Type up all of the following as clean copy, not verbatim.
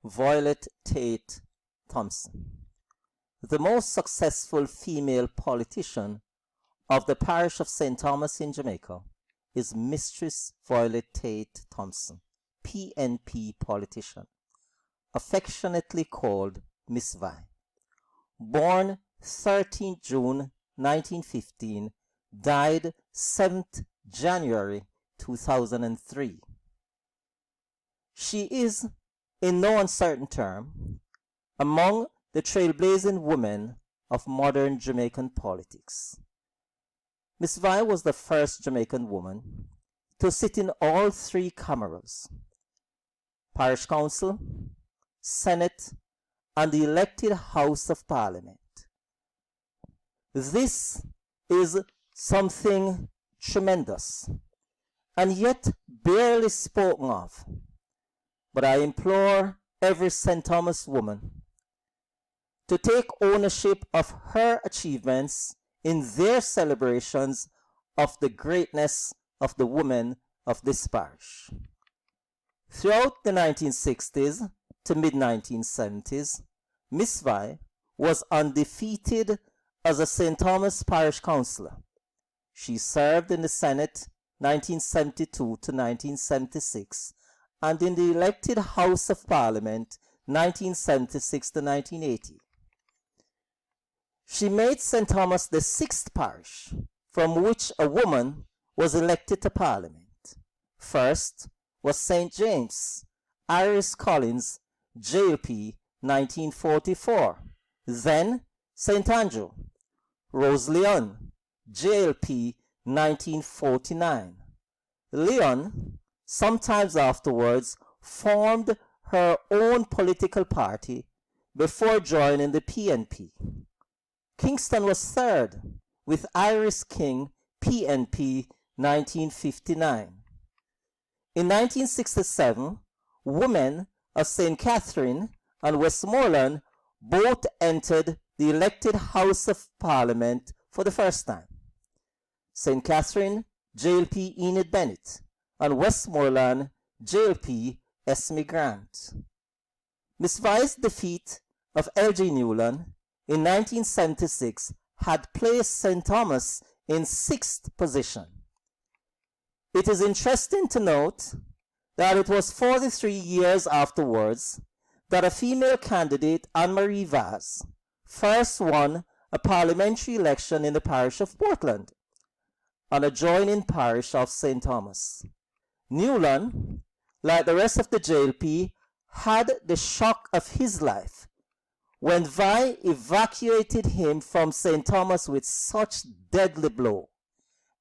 Violet Tate Thompson. The most successful female politician of the parish of St. Thomas in Jamaica is Mistress Violet Tate Thompson, PNP politician, affectionately called Miss Vi. Born 13 June 1915, died 7th January 2003. She is, in no uncertain term, among the trailblazing women of modern Jamaican politics. Miss Vi was the first Jamaican woman to sit in all three cameras: Parish Council, Senate, and the elected House of Parliament. This is something tremendous, and yet barely spoken of. But I implore every St. Thomas woman to take ownership of her achievements in their celebrations of the greatness of the women of this parish. Throughout the 1960s to mid-1970s, Miss Vi was undefeated as a St. Thomas parish councillor. She served in the Senate 1972 to 1976 and in the elected House of Parliament 1976 to 1980. She made St. Thomas the sixth parish from which a woman was elected to Parliament. First was St. James, Iris Collins, JLP 1944. Then St. Andrew, Rose Leon, JLP 1949. Leon, sometimes afterwards, formed her own political party before joining the PNP. Kingston was third, with Iris King, PNP 1959. In 1967, women of St. Catherine and Westmoreland both entered the elected House of Parliament for the first time. St. Catherine, JLP Enid Bennett, and Westmoreland, JLP Esme Grant. Miss Vi's defeat of L.G. Newland in 1976 had placed St. Thomas in sixth position. It is interesting to note that it was 43 years afterwards that a female candidate, Anne-Marie Vaz, first won a parliamentary election in the parish of Portland, an adjoining parish of St. Thomas. Newland, like the rest of the JLP, had the shock of his life when Vi evacuated him from St. Thomas with such deadly blow,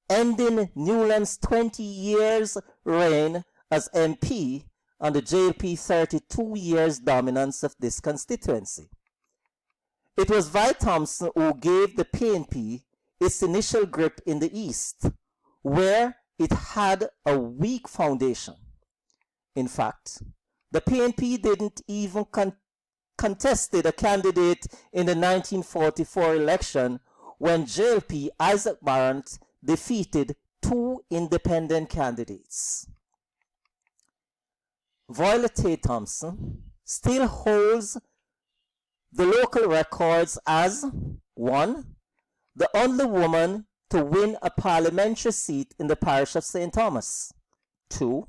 ending Newland's 20 years reign as MP and the JLP 32 years dominance of this constituency. It was Vi Thompson who gave the PNP its initial grip in the East, where it had a weak foundation. In fact, the PNP didn't even contested a candidate in the 1944 election when JLP Isaac Barrett defeated two independent candidates. Violet Tate Thompson still holds the local records as 1. The only woman to win a parliamentary seat in the parish of St. Thomas. 2.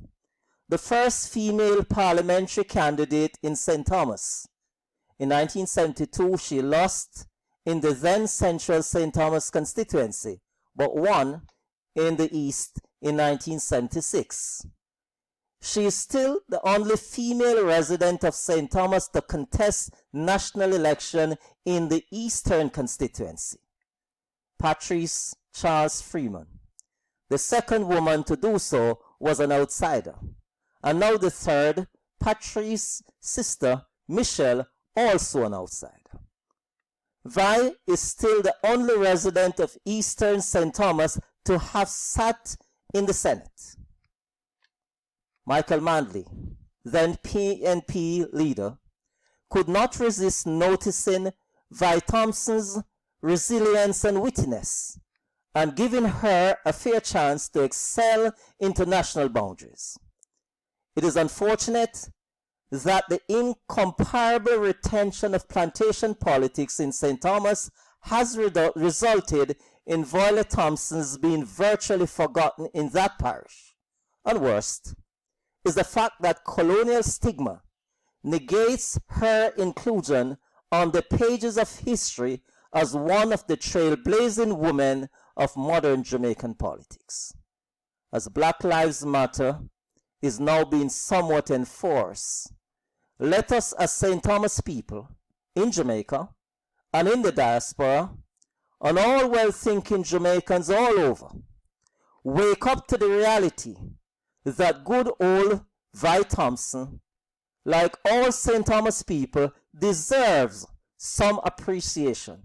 The first female parliamentary candidate in St. Thomas. In 1972, she lost in the then central St. Thomas constituency, but won in the East in 1976. She is still the only female resident of St. Thomas to contest national election in the Eastern constituency. Patrice Charles Freeman. The second woman to do so was an outsider. And now the third, Patrice's sister, Michelle, also an outsider. Vi is still the only resident of Eastern St. Thomas to have sat in the Senate. Michael Manley, then PNP leader, could not resist noticing Vi Thompson's resilience and wittiness, and giving her a fair chance to excel into national boundaries. It is unfortunate that the incomparable retention of plantation politics in St. Thomas has resulted in Violet Thompson's being virtually forgotten in that parish. And worst is the fact that colonial stigma negates her inclusion on the pages of history as one of the trailblazing women of modern Jamaican politics. As Black Lives Matter is now being somewhat enforced, let us as St. Thomas people in Jamaica and in the diaspora, and all well-thinking Jamaicans all over, wake up to the reality that good old Vi Thompson, like all St. Thomas people, deserves some appreciation.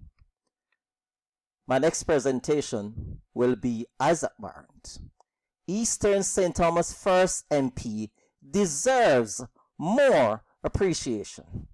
My next presentation will be Isaac Barrett. Eastern St. Thomas 1st MP deserves more appreciation.